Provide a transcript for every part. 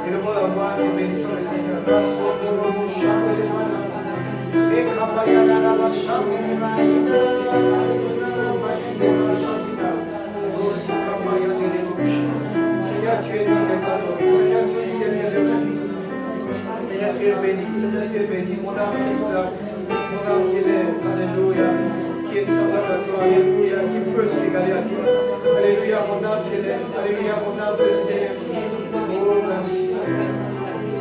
Élevons la voix et bénissons le Seigneur. Seigneur, tu es digne d'être adoré. Seigneur, tu es digne d'être élevé. Seigneur, tu es béni. Seigneur, tu es béni. Mon âme t'exalte. Mon âme t'élève. Alléluia. Qui est semblable à toi. Alléluia. Qui peut s'égaler à toi. Alléluia. Mon âme t'élève. Alléluia. Mon âme te sert. Oh, merci Seigneur.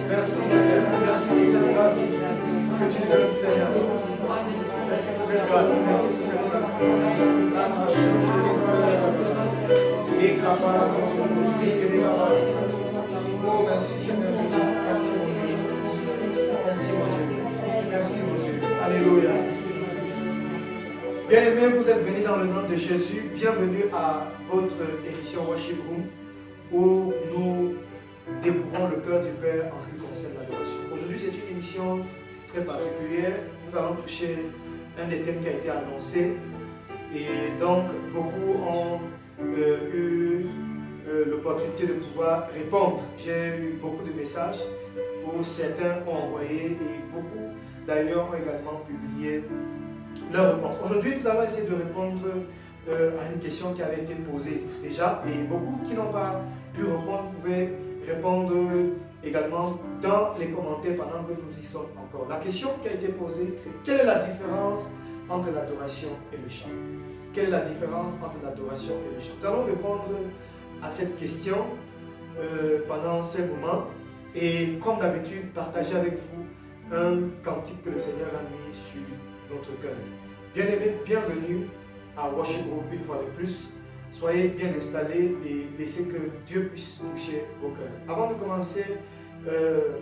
Merci Seigneur. Merci pour cette grâce que tu nous donnes, Seigneur. Merci pour cette grâce. Merci pour cette grâce. Oh, merci Seigneur Jésus. Merci mon Dieu. Merci mon Dieu. Merci mon Dieu. Alléluia. Bien-aimés, vous êtes venus dans le nom de Jésus. Bienvenue à votre émission Worship Room où nous découvrons le cœur du Père en ce qui concerne l'adoration. Aujourd'hui, c'est une émission très particulière. Nous allons toucher un des thèmes qui a été annoncé. Et donc, beaucoup ont eu l'opportunité de pouvoir répondre. J'ai eu beaucoup de messages où certains ont envoyé et beaucoup d'ailleurs ont également publié leurs réponses. Aujourd'hui, nous allons essayer de répondre à une question qui avait été posée déjà et beaucoup qui n'ont pas pu répondre, vous pouvez répondre également dans les commentaires pendant que nous y sommes encore. La question qui a été posée, c'est quelle est la différence entre l'adoration et le chant? Quelle est la différence entre l'adoration et le chant? Nous allons répondre à cette question pendant ces moments et comme d'habitude, partager avec vous un cantique que le Seigneur a mis sur notre cœur. Bien-aimés, bienvenue à Worship Room une fois de plus. Soyez bien installés et laissez que Dieu puisse toucher vos cœurs. Avant de commencer de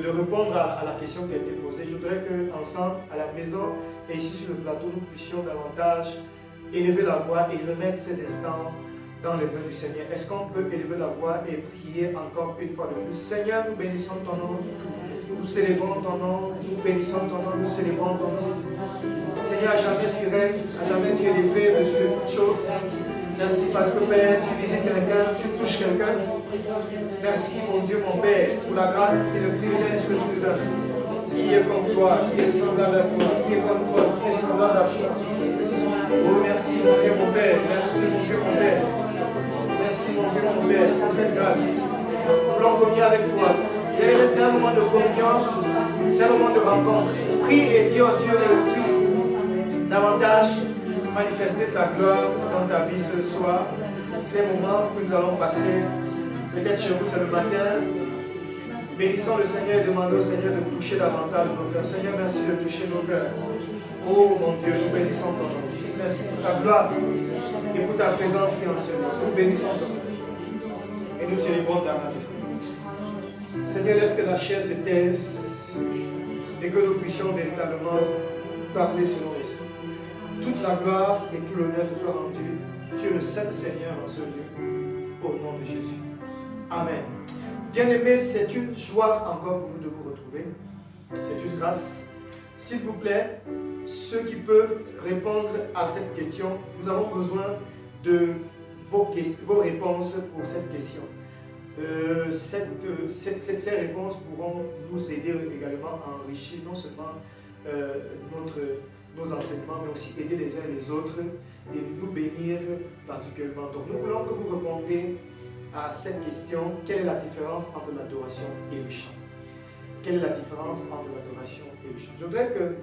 répondre à la question qui a été posée, je voudrais qu'ensemble, à la maison et ici sur le plateau, nous puissions davantage élever la voix et remettre ces instants dans les mains du Seigneur. Est-ce qu'on peut élever la voix et prier encore une fois de plus? Seigneur, nous bénissons ton nom, nous célébrons ton nom, nous bénissons ton nom, nous célébrons ton nom. Seigneur, à jamais tu règnes, à jamais tu es élevé au-dessus de toutes choses. Merci parce que Père, tu visites quelqu'un, tu touches quelqu'un. Merci mon Dieu, mon Père, pour la grâce et le privilège que tu nous donnes. Qui est comme toi, qui est semblable à toi, qui est comme toi, qui est semblable à toi. Oh merci mon Dieu, mon Père, merci mon Dieu, mon Père. Merci mon Dieu, mon Père, pour cette grâce. Nous voulons communier avec toi. C'est un moment de communion, c'est un moment de rencontre. Prie et dis au Dieu de puisse davantage manifester sa gloire dans ta vie ce soir. Ces moments que nous allons passer, peut-être chez vous c'est le matin. Bénissons le Seigneur et demandons au Seigneur de toucher davantage nos cœurs. Seigneur, merci de toucher nos cœurs. Oh mon Dieu, nous bénissons ton nom. Merci pour ta gloire et pour ta présence qui est en ce lieu. Nous bénissons ton nom. Et nous célébrons ta majesté. Seigneur, laisse que la chair se taise et que nous puissions véritablement parler selon l'esprit. Toute la gloire et tout l'honneur te soient rendus. Tu es le seul Seigneur en ce lieu. Au nom de Jésus. Amen. Bien-aimés, c'est une joie encore pour nous de vous retrouver. C'est une grâce. S'il vous plaît, ceux qui peuvent répondre à cette question, nous avons besoin de vos réponses pour cette question. Ces réponses pourront nous aider également à enrichir non seulement nos enseignements, mais aussi aider les uns et les autres et nous bénir particulièrement. Donc nous voulons que vous répondiez à cette question, quelle est la différence entre l'adoration et le chant? Quelle est la différence entre l'adoration et le chant? Je voudrais que,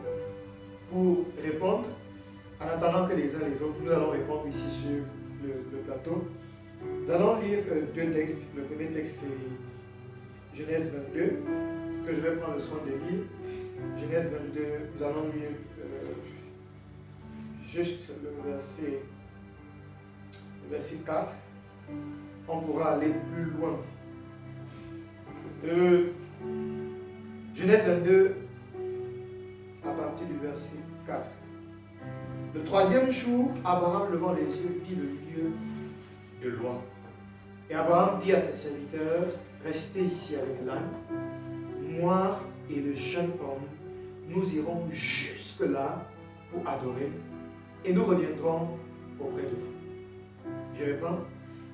pour répondre, en attendant que les uns et les autres, nous allons répondre ici sur le plateau. Nous allons lire deux textes. Le premier texte, c'est Genèse 22, que je vais prendre le soin de lire. Genèse 22, nous allons lire juste le verset 4. On pourra aller plus loin. Genèse 22, à partir du verset 4. Le troisième jour, Abraham, levant les yeux, vit le lieu de loin. Et Abraham dit à ses serviteurs, restez ici avec l'âne. Moi et le jeune homme, nous irons jusque-là pour adorer et nous reviendrons auprès de vous. Je reprends.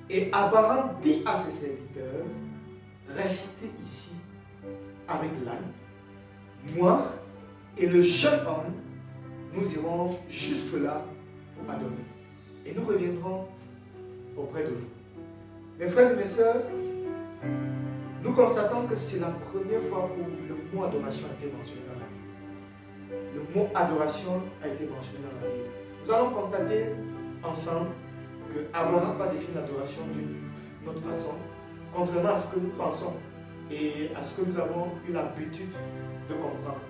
Et Abraham dit à ses serviteurs, restez ici avec l'âne. Moi et le jeune homme, nous irons jusque-là pour adorer. Et nous reviendrons auprès de vous. Mes frères et mes sœurs, nous constatons que c'est la première fois où le mot adoration a été mentionné dans la Bible. Le mot adoration a été mentionné dans la Bible. Nous allons constater ensemble que Abraham va définir l'adoration d'une autre façon, contrairement à ce que nous pensons et à ce que nous avons eu l'habitude de comprendre.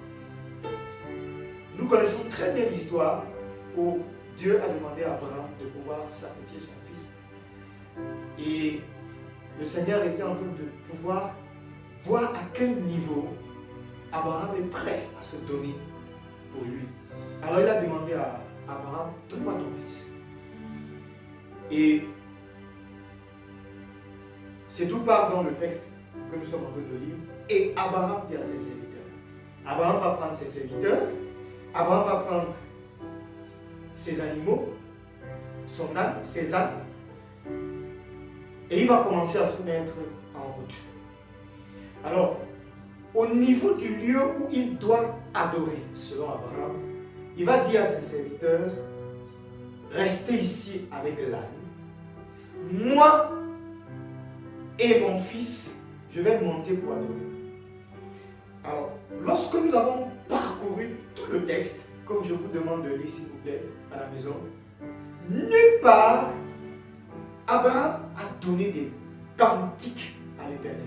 Nous connaissons très bien l'histoire où Dieu a demandé à Abraham de pouvoir sacrifier son fils. Et le Seigneur était en train de pouvoir voir à quel niveau Abraham est prêt à se donner pour lui. Alors il a demandé à Abraham, donne-moi ton fils. Et c'est tout part dans le texte que nous sommes en train de lire. Et Abraham dit à ses serviteurs. Abraham va prendre ses serviteurs, Abraham va prendre ses animaux, son âne, ses ânes, et il va commencer à se mettre en route. Alors, au niveau du lieu où il doit adorer, selon Abraham, il va dire à ses serviteurs, restez ici avec l'âne. Moi et mon fils, je vais monter pour adorer. Alors, lorsque nous avons parcouru tout le texte, que je vous demande de lire s'il vous plaît à la maison, nulle part Abraham a donné des cantiques à l'Éternel.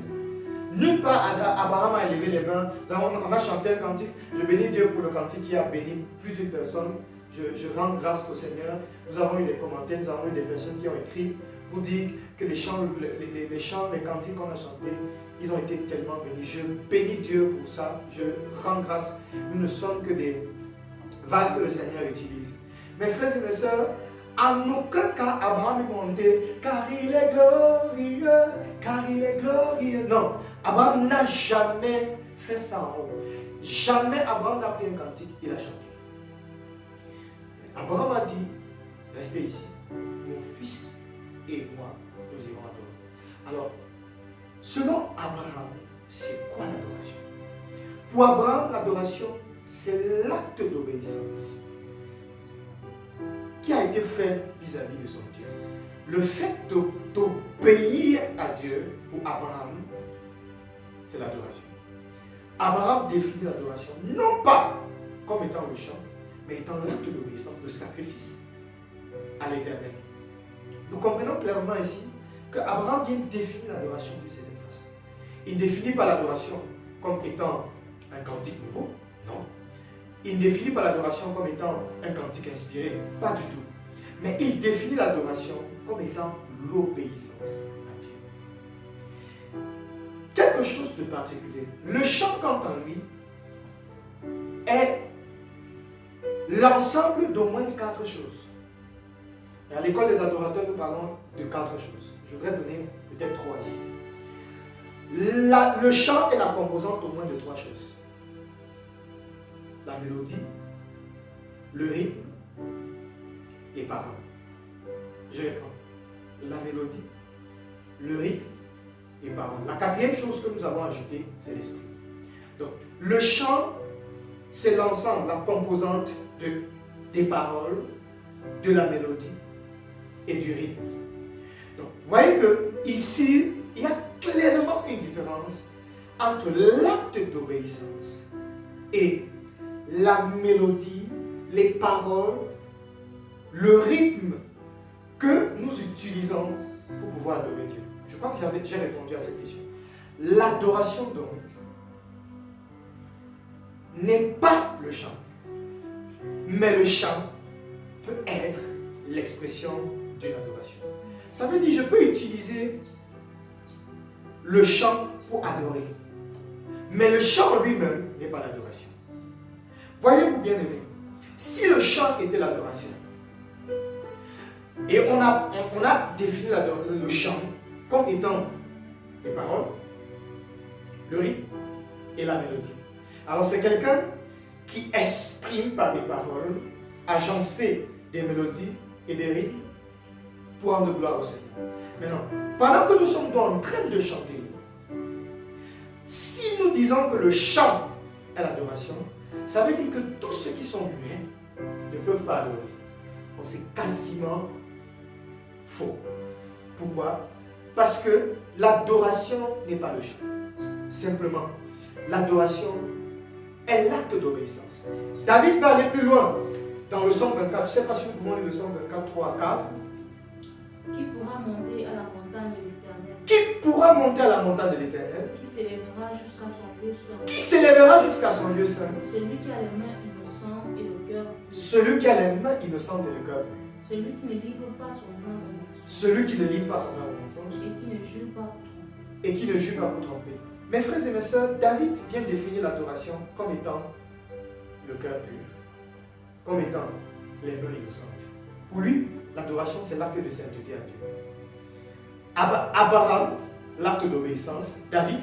Nulle part Abraham a élevé les mains. On a chanté un cantique. Je bénis Dieu pour le cantique qui a béni plus d'une personne. Je rends grâce au Seigneur. Nous avons eu des commentaires, nous avons eu des personnes qui ont écrit pour dire que les chants, les cantiques qu'on a chantés, ils ont été tellement bénis. Je bénis Dieu pour ça. Je rends grâce. Nous ne sommes que des vases que le Seigneur utilise. Mes frères et mes sœurs, en aucun cas Abraham est monté car il est glorieux, car il est glorieux. Non, Abraham n'a jamais fait ça en haut. Jamais Abraham n'a pris un cantique, il a chanté. Abraham a dit, restez ici, mon fils et moi, nous irons adorer. Alors, selon Abraham, c'est quoi l'adoration? Pour Abraham, l'adoration, c'est l'acte d'obéissance qui a été fait vis-à-vis de son Dieu. Le fait d'obéir à Dieu, pour Abraham, c'est l'adoration. Abraham définit l'adoration, non pas comme étant le chant, mais étant l'acte d'obéissance, le sacrifice à l'Éternel. Nous comprenons clairement ici qu'Abraham vient définir l'adoration d'une certaine façon. Il ne définit pas l'adoration comme étant un cantique nouveau, non. Il ne définit pas l'adoration comme étant un cantique inspiré, pas du tout. Mais il définit l'adoration comme étant l'obéissance à Dieu. Quelque chose de particulier. Le chant, quant à lui, est l'ensemble d'au moins 4 choses. Et à l'école des adorateurs, nous parlons de 4 choses. Je voudrais donner peut-être 3 ici. Le chant est la composante au moins de 3 choses. La mélodie, le rythme, les paroles. Je reprends. La mélodie, le rythme, les paroles. La 4e chose que nous avons ajoutée, c'est l'esprit. Donc, le chant, c'est l'ensemble, la composante des paroles, de la mélodie et du rythme. Donc, vous voyez que ici, il y a clairement une différence entre l'acte d'obéissance et la mélodie, les paroles, le rythme que nous utilisons pour pouvoir adorer Dieu. Je crois que j'ai répondu à cette question. L'adoration donc n'est pas le chant, mais le chant peut être l'expression d'une adoration. Ça veut dire que je peux utiliser le chant pour adorer, mais le chant lui-même n'est pas l'adoration. Voyez-vous bien aimé, si le chant était l'adoration, et on a défini le chant comme étant les paroles, le rythme et la mélodie. Alors c'est quelqu'un qui exprime par des paroles, agencer des mélodies et des rythmes pour rendre gloire au Seigneur. Maintenant, pendant que nous sommes en train de chanter, si nous disons que le chant est l'adoration, ça veut dire que tous ceux qui sont humains ne peuvent pas adorer. Donc c'est quasiment faux. Pourquoi? Parce que l'adoration n'est pas le chant. Simplement, l'adoration est l'acte d'obéissance. David va aller plus loin. Dans le psaume 24, je ne sais pas si nous pouvons lire le psaume 24, 3 à 4. Qui pourra monter à la montagne de l'Éternel? Qui pourra monter à la montagne de l'Éternel? Qui s'élèvera jusqu'à son lieu saint? Qui s'élèvera jusqu'à son lieu saint? Celui qui a les mains innocentes et le cœur pur. Celui qui a les mains innocentes et le cœur pur. Celui qui ne livre pas son âme au mensonge. Celui qui ne livre pas son âme au mensonge. Et qui ne jure pas pour tromper. Et qui ne jure pas pour tromper. Mes frères et mes sœurs, David vient définir l'adoration comme étant le cœur pur, comme étant les mains innocentes. Pour lui, l'adoration, c'est l'acte de sainteté à Dieu. Abraham, l'acte d'obéissance. David,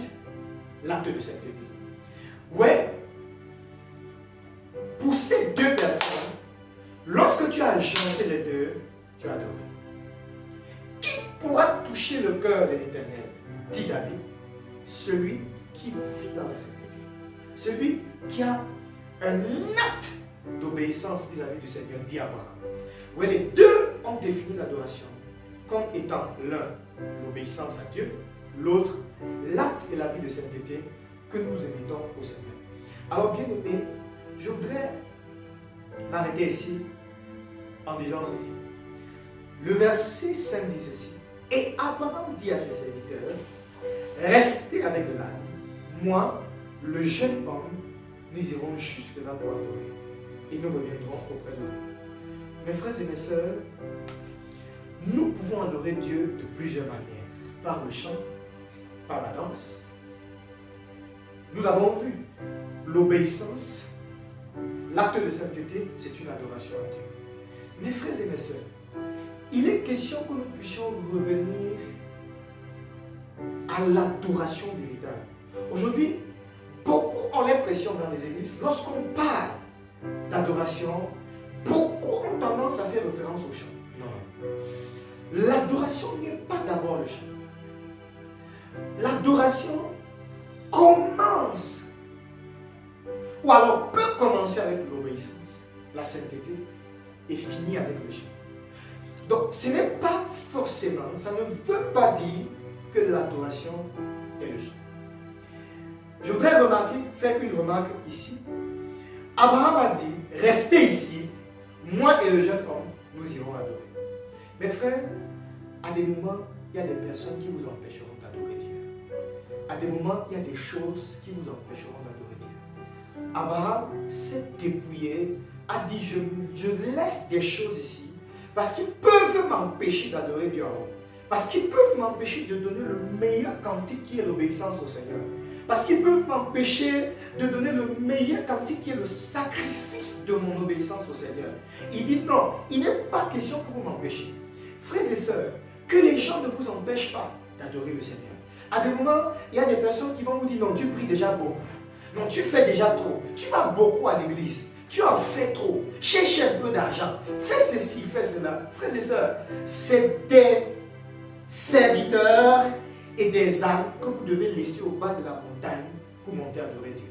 l'acte de sainteté. Ouais, pour ces deux personnes, lorsque tu as agencé les deux, tu as adoré. Qui pourra toucher le cœur de l'Éternel, dit David? Celui qui vit dans la sainteté. Celui qui a un acte d'obéissance vis-à-vis du Seigneur, dit Abraham. Ouais, les deux ont défini l'adoration comme étant l'un, l'obéissance à Dieu, l'autre, l'acte et la vie de sainteté que nous émettons au Seigneur. Alors, bien aimé, je voudrais m'arrêter ici en disant ceci. Le verset 5 dit ceci. Et Abraham dit à ses serviteurs, restez avec l'âne, moi, le jeune homme, nous irons jusque-là pour adorer. Et nous reviendrons auprès de vous. Mes frères et mes sœurs, nous pouvons adorer Dieu de plusieurs manières. Par le chant, par la danse. Nous avons vu l'obéissance, l'acte de sainteté, c'est une adoration à Dieu. Mes frères et mes sœurs, il est question que nous puissions revenir à l'adoration véritable. Aujourd'hui, beaucoup ont l'impression dans les églises, lorsqu'on parle d'adoration, beaucoup ont tendance à faire référence au chant. Non. L'adoration n'est pas d'abord le chant. L'adoration commence, ou alors peut commencer avec l'obéissance, la sainteté, et finir avec le chant. Donc, ce n'est pas forcément, ça ne veut pas dire que l'adoration est le chant. Je voudrais faire une remarque ici. Abraham a dit, restez ici, moi et le jeune homme, nous irons adorer. Mes frères, à des moments, il y a des personnes qui vous empêcheront d'adorer Dieu. À des moments, il y a des choses qui vous empêcheront d'adorer Dieu. Abraham s'est dépouillé, a dit, je laisse des choses ici, parce qu'ils peuvent m'empêcher d'adorer Dieu en haut. Parce qu'ils peuvent m'empêcher de donner le meilleur cantique qui est l'obéissance au Seigneur. Parce qu'ils peuvent m'empêcher de donner le meilleur cantique qui est le sacrifice de mon obéissance au Seigneur. Il dit non, il n'est pas question que vous m'empêchiez. Frères et sœurs, que les gens ne vous empêchent pas d'adorer le Seigneur. À des moments, il y a des personnes qui vont vous dire non, tu pries déjà beaucoup. Non, tu fais déjà trop. Tu vas beaucoup à l'église. Tu en fais trop. Cherche un peu d'argent. Fais ceci, fais cela. Frères et sœurs, c'est des serviteurs et des âmes que vous devez laisser au bas de la montagne pour monter adorer Dieu.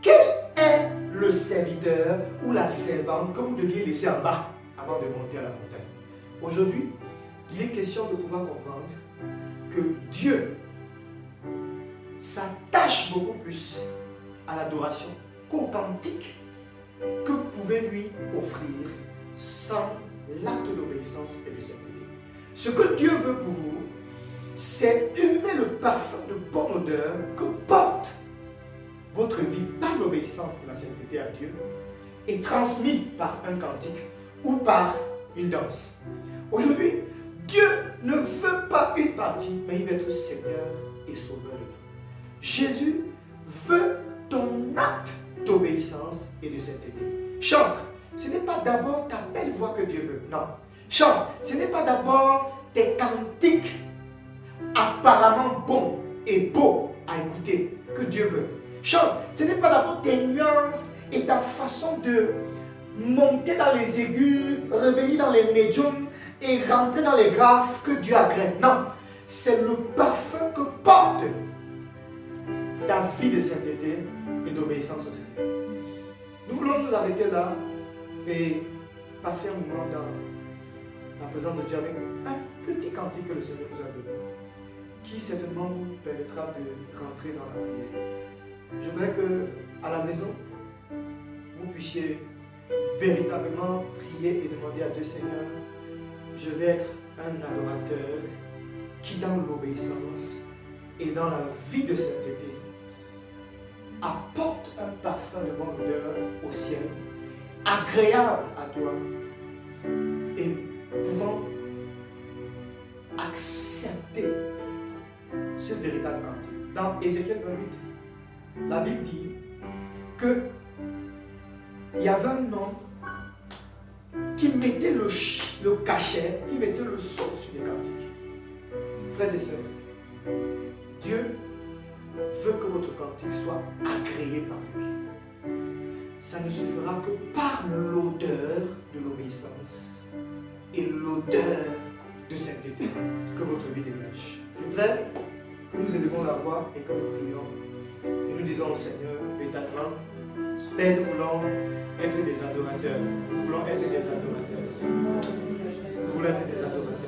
Quel est le serviteur ou la servante que vous deviez laisser en bas avant de monter à la montagne? Aujourd'hui, il est question de pouvoir comprendre que Dieu s'attache beaucoup plus à l'adoration qu'au cantique que vous pouvez lui offrir sans l'acte d'obéissance et de sainteté. Ce que Dieu veut pour vous, c'est humer le parfum de bonne odeur que porte votre vie par l'obéissance et la sainteté à Dieu et transmis par un cantique ou par une danse. Aujourd'hui, Dieu ne veut pas une partie, mais il veut être Seigneur et Sauveur de tout. Jésus veut ton acte d'obéissance et de sainteté. Chante, ce n'est pas d'abord ta belle voix que Dieu veut, non. Chante, ce n'est pas d'abord tes cantiques apparemment bons et beaux à écouter que Dieu veut. Chante, ce n'est pas d'abord tes nuances et ta façon de monter dans les aigus, revenir dans les médiums et rentrer dans les graves que Dieu agrée. Non, c'est le parfum que porte ta vie de sainteté et d'obéissance au Seigneur. Nous voulons nous arrêter là et passer un moment dans la présence de Dieu avec un petit cantique que le Seigneur nous a donné, qui certainement vous permettra de rentrer dans la prière. Je voudrais que à la maison, vous puissiez véritablement prier et demander à Dieu, Seigneur, je vais être un adorateur qui dans l'obéissance et dans la vie de sainteté apporte un parfum de bonne odeur au ciel, agréable à toi, et pouvant accepter ce véritable cantique. Dans Ézéchiel 28, la Bible dit que il y avait un homme qui mettait le cachet, qui mettait le sceau sur les cantiques. Frères et sœurs, Dieu veut que votre cantique soit agréé par lui. Ça ne se fera que par l'odeur de l'obéissance et l'odeur de sainteté que votre vie dégage. Je voudrais que nous élevons la voix et que nous prions. Et nous disons au Seigneur, véritablement, Père, nous voulons être des adorateurs. Nous voulons être des adorateurs. Nous voulons être des adorateurs.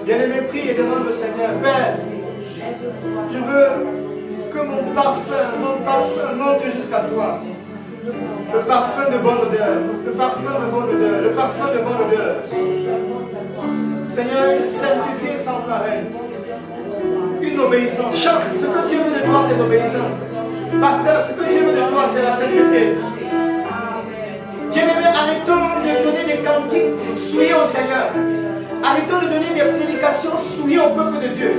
Bien-aimé, prie et demande au Seigneur, Père, je veux que mon parfum monte jusqu'à toi. Le parfum de bonne odeur, le parfum de bonne odeur, le parfum de bonne odeur. Seigneur, une sainteté sans pareil. Une obéissance. Chante, ce que Dieu veut de toi, c'est l'obéissance. Pasteur, ce que Dieu veut de toi, c'est la sainteté. Bien-aimés, arrêtons de donner des cantiques souillés au Seigneur. Arrêtons de donner des prédications souillées au peuple de Dieu.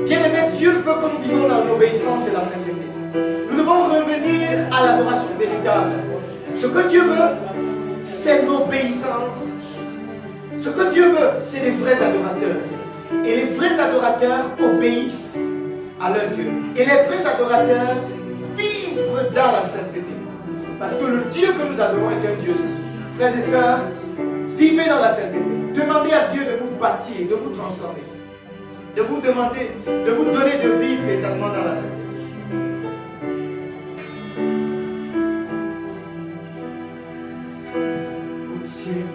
Bien-aimés, Dieu veut que nous vivions dans l'obéissance et la sainteté. Nous devons revenir à l'adoration véritable. Ce que Dieu veut, c'est l'obéissance. Ce que Dieu veut, c'est les vrais adorateurs. Et les vrais adorateurs obéissent à leur Dieu. Et les vrais adorateurs vivent dans la sainteté. Parce que le Dieu que nous adorons est un Dieu saint. Frères et sœurs, vivez dans la sainteté. Demandez à Dieu de vous bâtir, de vous transformer. De vous demander, de vous donner de vivre éternellement dans la sainteté. Au ciel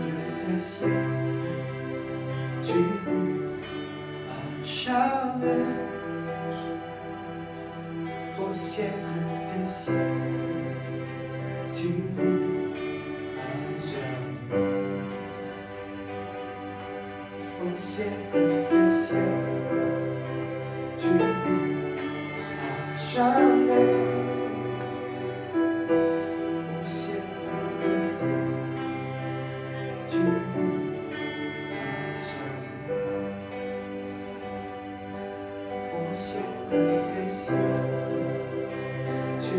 des cieux, tu à jamais. Au ciel des cieux, tu à jamais. Au ciel des cieux, tu à jamais. Au ciel des cieux, tu à jamais. Au ciel des cieux, tu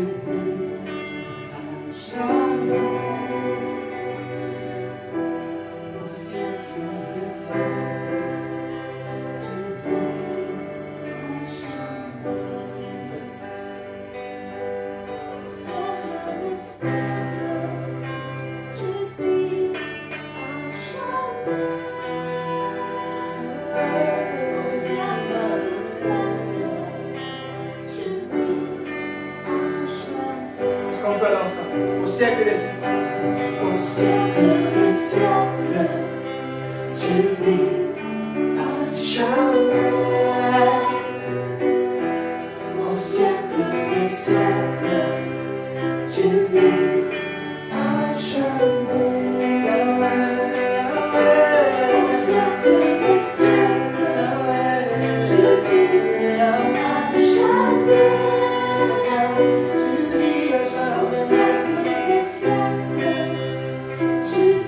à jamais. Au siècle des siècles, au siècle des siècles, tu vis à jamais. Au siècle des siècles, tu vis à jamais. Au siècle des siècles, tu vis à jamais. Tu vis à jamais.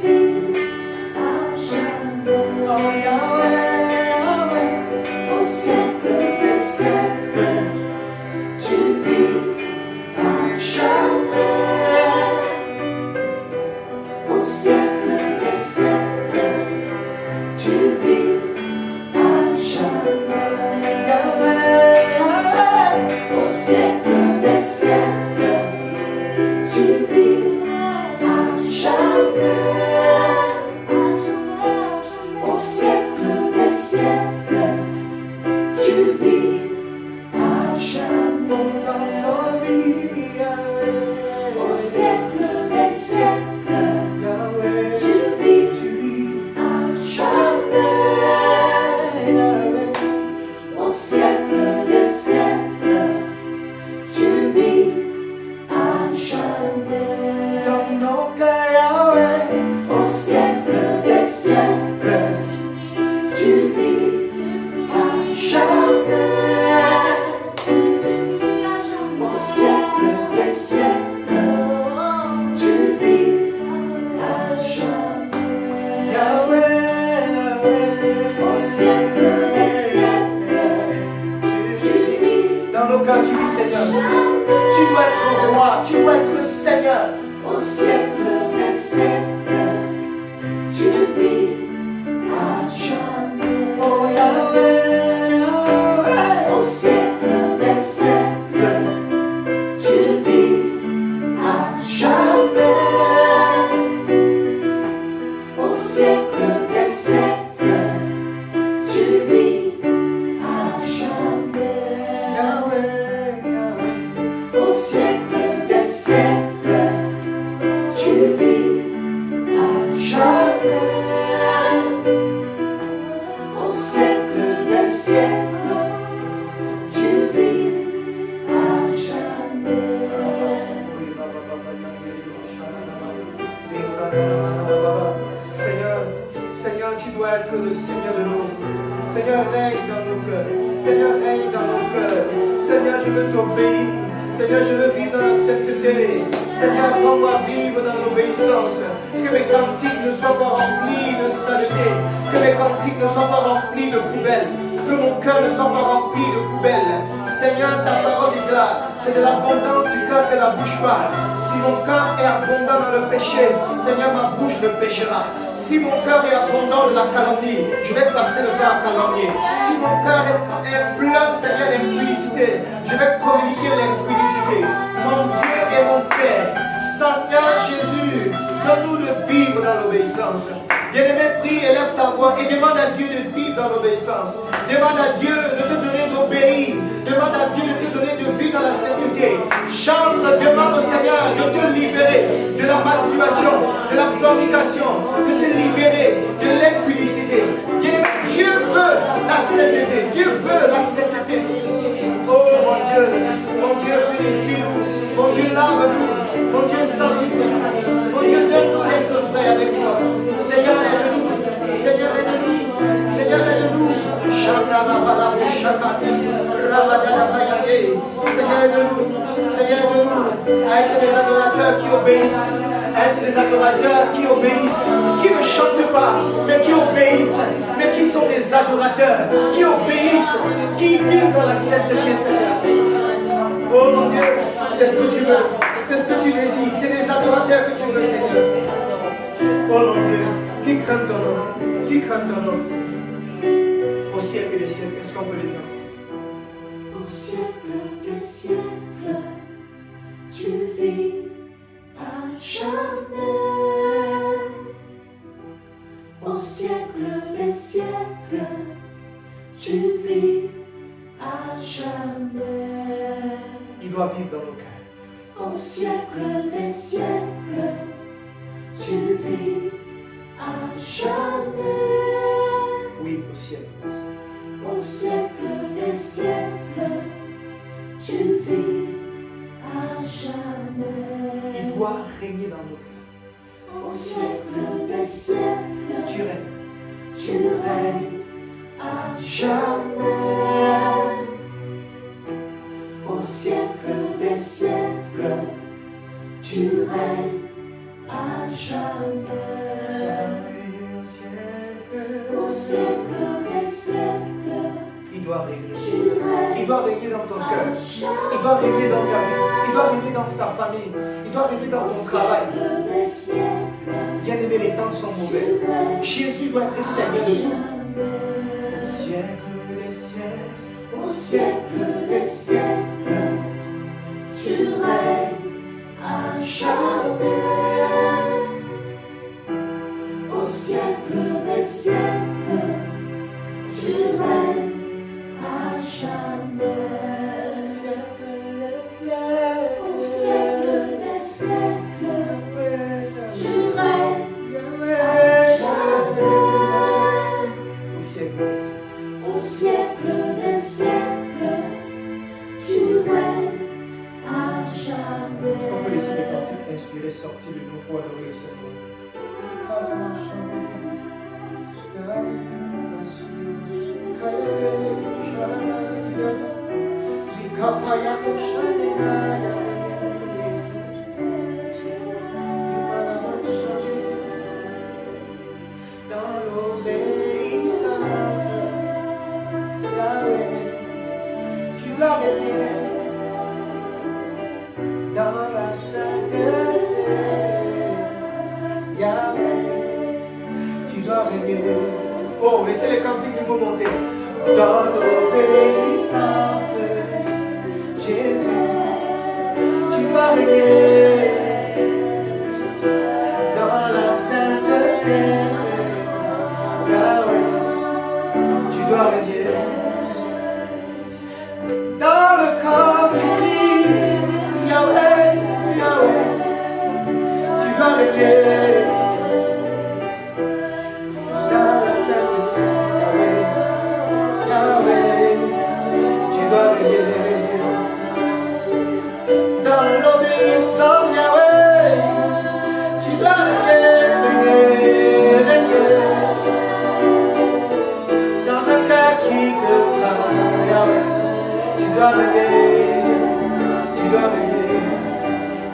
Au siècle des siècles, tu vis. Dans nos cœurs, tu vis, Seigneur. Tu dois être roi, tu dois être Seigneur. Au siècle des siècles, tu vis à jamais. Oh Yahweh, Yahweh. Au siècle des siècles, tu vis à jamais. Au siècle des siècles, tu vis à jamais. Yahweh, Yahweh. Au siècle des siècles, tu vis à jamais. Au siècle des siècles, tu vis à Seigneur, Seigneur, tu dois être le Seigneur de nos vies. Seigneur, règne dans nos cœurs. Seigneur, règne dans nos cœurs. Seigneur, je veux t'obéir. Seigneur, je veux vivre dans la sainteté. Seigneur, prends-moi à vivre dans l'obéissance. Que mes cantiques ne soient pas remplis de saleté. Que mes cantiques ne soient pas remplis de poubelles. Que mon cœur ne soit pas rempli de poubelles. Seigneur, ta parole est là. C'est de l'abondance du cœur que la bouche parle. Si mon cœur est abondant dans le péché, Seigneur, ma bouche ne péchera. Si mon cœur est abondant de la calomnie, je vais passer le temps à calomnier. Si mon cœur est plein, Seigneur, d'impudicité, je vais communiquer l'impudicité. Mon Dieu et mon Père, Seigneur Jésus, donne-nous de vivre dans l'obéissance. Bien-aimé, prie, élève ta voix et demande à Dieu de vivre dans l'obéissance. Demande à Dieu de te donner d'obéir. Demande à Dieu de te donner de vivre dans la sainteté. Chante, demande au Seigneur de te libérer de la masturbation, de la fornication, de te libérer de l'impudicité. Bien-aimé, Dieu veut la sainteté. Dieu veut la sainteté. Oh mon Dieu, purifie-nous. Mon Dieu, lave-nous. Mon Dieu, sanctifie-nous. Mon Dieu, donne-nous d'être vrai avec toi. Seigneur, aide-nous. Seigneur, aide-nous. Seigneur, aide-nous. Seigneur, aide-nous. Seigneur, aide-nous à être des adorateurs qui obéissent. À être des adorateurs qui obéissent. Qui ne chantent pas, mais qui obéissent. Mais qui sont des adorateurs. Qui obéissent. Qui vivent dans la sainteté, Seigneur. Oh mon Dieu, c'est ce que tu veux. C'est ce que tu désires. C'est des adorateurs que tu veux, Seigneur. Oh mon Dieu, qui craint ton nom, qui craint ton nom. Au siècle des siècles, est-ce qu'on peut le dire ensemble? Au siècle des siècles, tu vis à jamais. Au siècle des siècles, tu vis à jamais. Il doit vivre dans nos cœurs. Au siècle des siècles, tu vis à jamais. Oui, au siècle des siècles. Au siècle des siècles, tu vis à jamais. Il doit régner dans nos cœurs. Au siècle des siècles, Tu règnes. tu règnes à jamais. Au siècle des siècles, tu règnes à jamais. Au siècle des siècles, Il doit régner. tu règnes. Il doit régner dans ton cœur. Il doit régner dans ta vie. Il doit régner dans ta famille. Il doit régner dans ton travail. Bien-aimé, les temps sont mauvais. Jésus doit être Seigneur de tout. Au siècle des siècles. Au siècle des siècles, tu règnes à jamais. Au siècle des siècles, tu règnes à jamais. Au siècle des siècles, tu règnes à jamais. Au siècle des siècles. Au siècle des siècles, tu règnes à jamais. Est-ce qu'on peut laisser les cantiques inspirés sortir de nous pour adorer le Seigneur? dois régner. Oh, laissez les cantiques nous monter. Dans l'obéissance, Jésus, tu dois régner. Dans la sainteté, Yahweh, tu dois régner. Dans le corps du Christ, Yahweh, Yahweh, tu dois régner. Dans la sainteté, Yahweh, Yahweh, tu dois régner. Dans l'obéissance, Yahweh, tu dois régner, régner. Dans un cœur qui te travaille, Yahweh, tu dois régner, tu dois régner.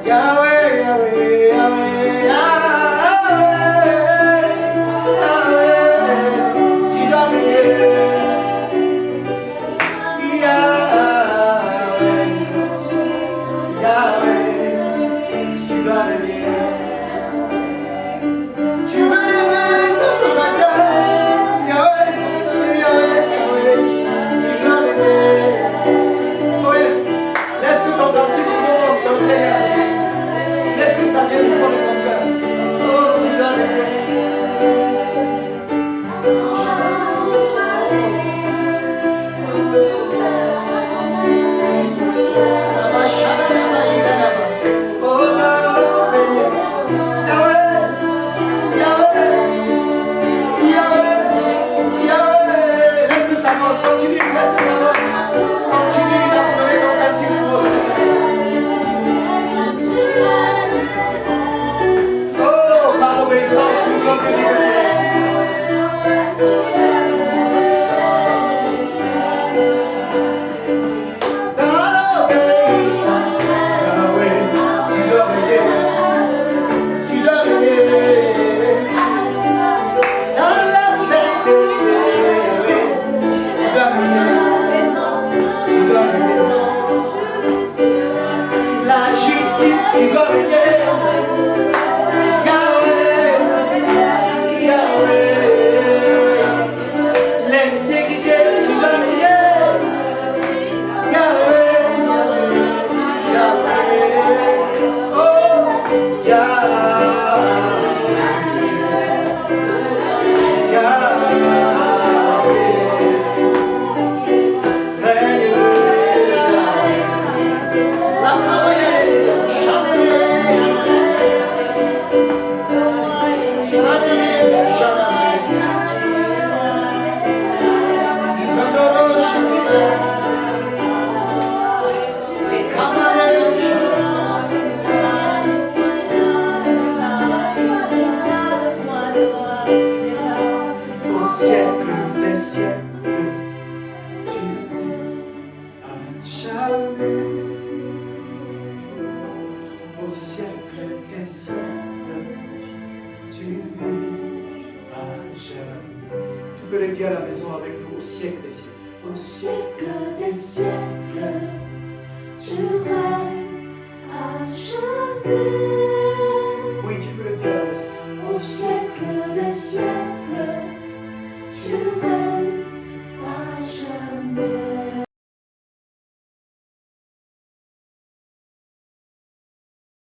Yahweh, Yahweh, Yahweh, Yahweh, tu dois régner. Oui, tu peux le dire à la maison. Au siècle des siècles, tu règnes.